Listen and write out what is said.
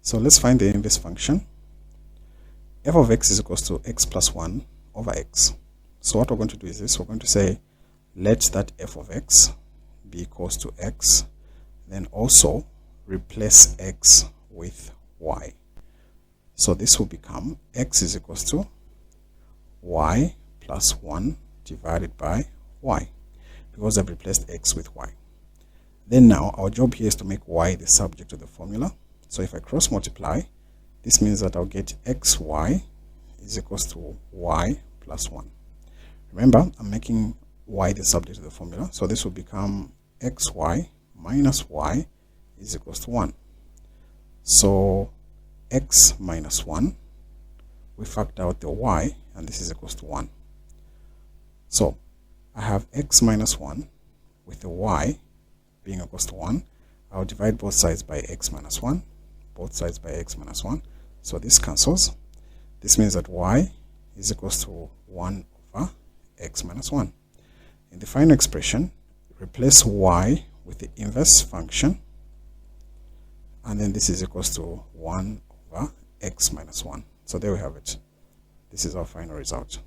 So let's find the inverse function. F of x is equals to x plus 1 over x. So what we're going to do is this. We're going to say let that f of x be equals to x, then also replace x with y. So this will become x is equals to y plus 1 divided by y, because I've replaced x with y. Then now our job here is to make y the subject of the formula. So if I cross multiply, this means that I'll get xy is equals to y plus 1. Remember, I'm making y the subject of the formula, so this will become xy minus y is equals to 1. So x minus 1, we factor out the y, and this is equals to 1. So I have x minus 1 with the y being equals to 1. I'll divide both sides by x minus 1, both sides by x minus 1. So this cancels. This means that y is equals to 1 over x minus 1. In the final expression, replace y with the inverse function, and then this is equals to 1 over x minus 1. So there we have it. This is our final result.